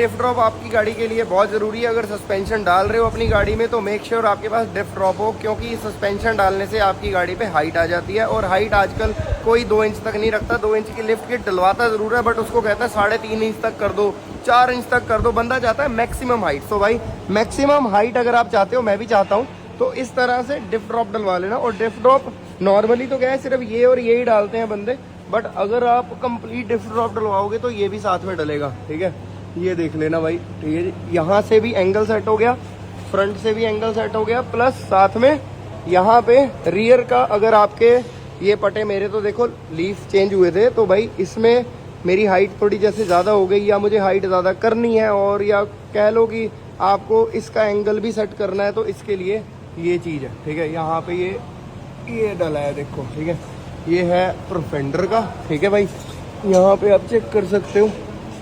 डिफ drop आपकी गाड़ी के लिए बहुत ज़रूरी है। अगर सस्पेंशन डाल रहे हो अपनी गाड़ी में तो मेक श्योर आपके पास डिफ ड्रॉप हो, क्योंकि सस्पेंशन डालने से आपकी गाड़ी पे हाइट आ जाती है। और हाइट आजकल कोई 2 इंच तक नहीं रखता। 2 इंच की लिफ्ट किट डलवाता ज़रूर है, बट उसको कहता है 3.5 इंच तक कर दो, 4 इंच तक कर दो। बंदा चाहता है मैक्सिमम हाइट। तो भाई मैक्सिमम हाइट अगर आप चाहते हो, मैं भी चाहता हूँ, तो इस तरह से डिफ ड्रॉप डलवा लेना। और डिफ ड्रॉप नॉर्मली तो क्या है, सिर्फ ये और ये ही डालते हैं बंदे, बट अगर आप कंप्लीट डिफ ड्रॉप डलवाओगे तो ये भी साथ में डलेगा। ठीक है, ये देख लेना भाई। ठीक है, यहाँ से भी एंगल सेट हो गया, फ्रंट से भी एंगल सेट हो गया, प्लस साथ में यहाँ पे रियर का अगर आपके ये पटे, मेरे तो देखो लीफ चेंज हुए थे, तो भाई इसमें मेरी हाइट थोड़ी जैसे ज़्यादा हो गई, या मुझे हाइट ज़्यादा करनी है, और या कह लो कि आपको इसका एंगल भी सेट करना है, तो इसके लिए ये चीज़ है। ठीक है, यहाँ पे ये डला है देखो। ठीक है, ये है प्रोफेंडर का। ठीक है भाई, यहाँ पे आप चेक कर सकते हो,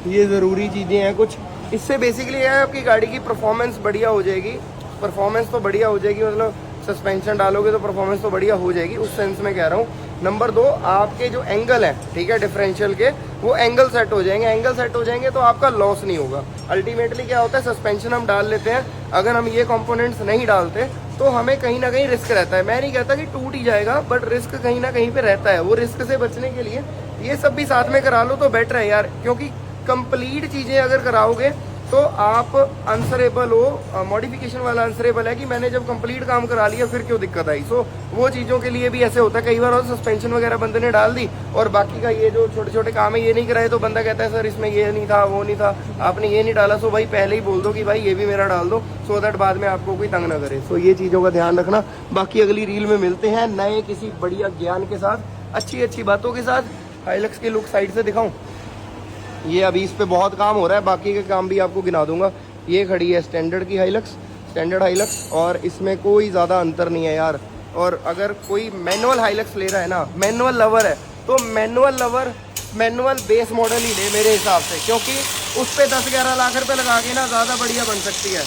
ये ज़रूरी चीज़ें हैं कुछ। इससे बेसिकली है आपकी गाड़ी की परफॉर्मेंस बढ़िया हो जाएगी। परफॉर्मेंस तो बढ़िया हो जाएगी, मतलब सस्पेंशन डालोगे तो परफॉर्मेंस तो बढ़िया हो जाएगी, उस सेंस में कह रहा हूँ। नंबर 2, आपके जो एंगल है, ठीक है, डिफरेंशियल के, वो एंगल सेट हो जाएंगे। एंगल सेट हो जाएंगे तो आपका लॉस नहीं होगा। अल्टीमेटली क्या होता है, सस्पेंशन हम डाल लेते हैं, अगर हम ये कंपोनेंट्स नहीं डालते तो हमें कहीं ना कहीं रिस्क रहता है। मैं नहीं कहता कि टूट ही जाएगा, बट रिस्क कहीं ना कहीं पे रहता है। वो रिस्क से बचने के लिए ये सब भी साथ में करा लो तो बेटर है यार, क्योंकि कंप्लीट चीज़ें अगर कराओगे तो आप आंसरेबल हो। मॉडिफिकेशन वाला आंसरेबल है कि मैंने जब कंप्लीट काम करा लिया फिर क्यों दिक्कत आई। सो वो चीज़ों के लिए भी ऐसे होता है कई बार, और सस्पेंशन वगैरह बंदे ने डाल दी और बाकी का ये जो छोटे छोटे काम है ये नहीं कराए, तो बंदा कहता है सर इसमें ये नहीं था, वो नहीं था, आपने ये नहीं डाला। सो भाई पहले ही बोल दो कि भाई ये भी मेरा डाल दो, सो दैट बाद में आपको कोई तंग ना करे। सो ये चीज़ों का ध्यान रखना। बाकी अगली रील में मिलते हैं नए किसी बढ़िया ज्ञान के साथ, अच्छी अच्छी बातों के साथ। हाइलक्स की लुक साइड से दिखाऊं, ये अभी इस पे बहुत काम हो रहा है, बाकी के काम भी आपको गिना दूंगा। ये खड़ी है स्टैंडर्ड की हाइलक्स, स्टैंडर्ड हाइलक्स, और इसमें कोई ज़्यादा अंतर नहीं है यार। और अगर कोई मैनुअल हाइलक्स ले रहा है ना, मैनुअल लवर है, तो manual lover manual base model ही ले मेरे हिसाब से, क्योंकि उस पर 10-11 लाख रुपए लगा के ना ज़्यादा बढ़िया बन सकती है।